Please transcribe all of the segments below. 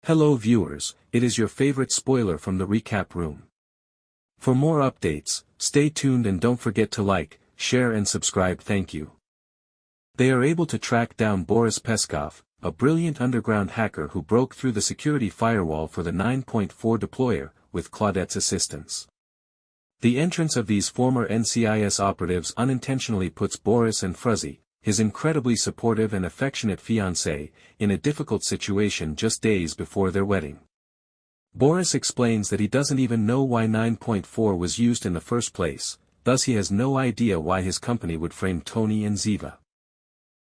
Hello viewers, it is your favorite spoiler from the recap room. For more updates, stay tuned and don't forget to like, share and subscribe. Thank you. They are able to track down Boris Peskov, a brilliant underground hacker who broke through the security firewall for the 9.4 deployer, with Claudette's assistance. The entrance of these former NCIS operatives unintentionally puts Boris and Fruzsi, his incredibly supportive and affectionate fiancée, in a difficult situation just days before their wedding. Boris explains that he doesn't even know why 9.4 was used in the first place, thus he has no idea why his company would frame Tony and Ziva.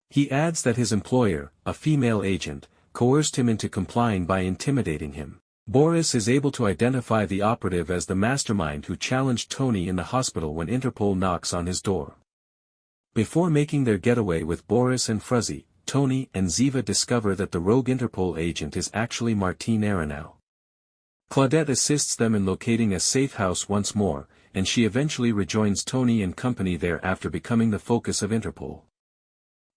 He adds that his employer, a female agent, coerced him into complying by intimidating him. Boris is able to identify the operative as the mastermind who challenged Tony in the hospital when Interpol knocks on his door. Before making their getaway with Boris and Fruzsi, Tony and Ziva discover that the rogue Interpol agent is actually Martine Aranow. Claudette assists them in locating a safe house once more, and she eventually rejoins Tony and company there after becoming the focus of Interpol.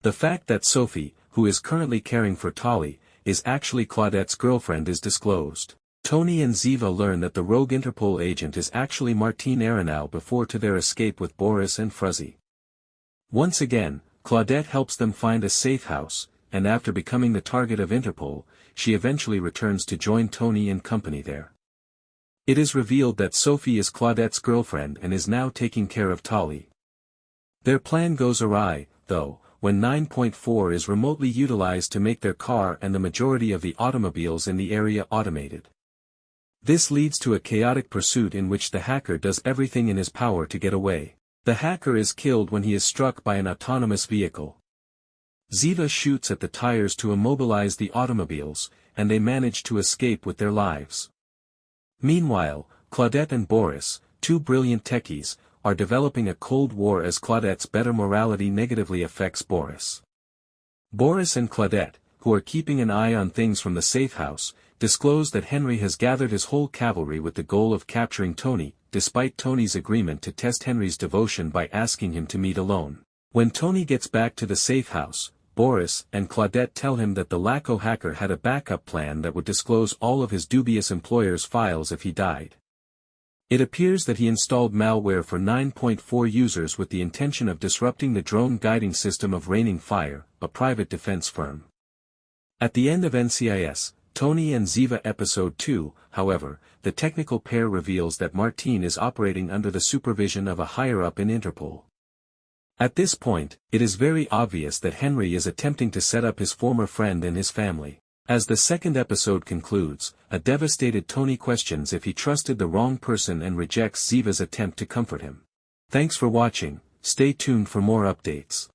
The fact that Sophie, who is currently caring for Tali, is actually Claudette's girlfriend is disclosed. Tony and Ziva learn that the rogue Interpol agent is actually Martine Aranow before to their escape with Boris and Fruzsi. Once again, Claudette helps them find a safe house, and after becoming the target of Interpol, she eventually returns to join Tony and company there. It is revealed that Sophie is Claudette's girlfriend and is now taking care of Tali. Their plan goes awry, though, when 9.4 is remotely utilized to make their car and the majority of the automobiles in the area automated. This leads to a chaotic pursuit in which the hacker does everything in his power to get away. The hacker is killed when he is struck by an autonomous vehicle. Ziva shoots at the tires to immobilize the automobiles, and they manage to escape with their lives. Meanwhile, Claudette and Boris, two brilliant techies, are developing a cold war as Claudette's better morality negatively affects Boris. Boris and Claudette, who are keeping an eye on things from the safe house, disclose that Henry has gathered his whole cavalry with the goal of capturing Tony, despite Tony's agreement to test Henry's devotion by asking him to meet alone. When Tony gets back to the safe house, Boris and Claudette tell him that the Laco hacker had a backup plan that would disclose all of his dubious employer's files if he died. It appears that he installed malware for 9.4 users with the intention of disrupting the drone guiding system of Raining Fire, a private defense firm. At the end of NCIS, Tony and Ziva Episode 2, however, the technical pair reveals that Martine is operating under the supervision of a higher-up in Interpol. At this point, it is very obvious that Henry is attempting to set up his former friend and his family. As the second episode concludes, a devastated Tony questions if he trusted the wrong person and rejects Ziva's attempt to comfort him. Thanks for watching, stay tuned for more updates.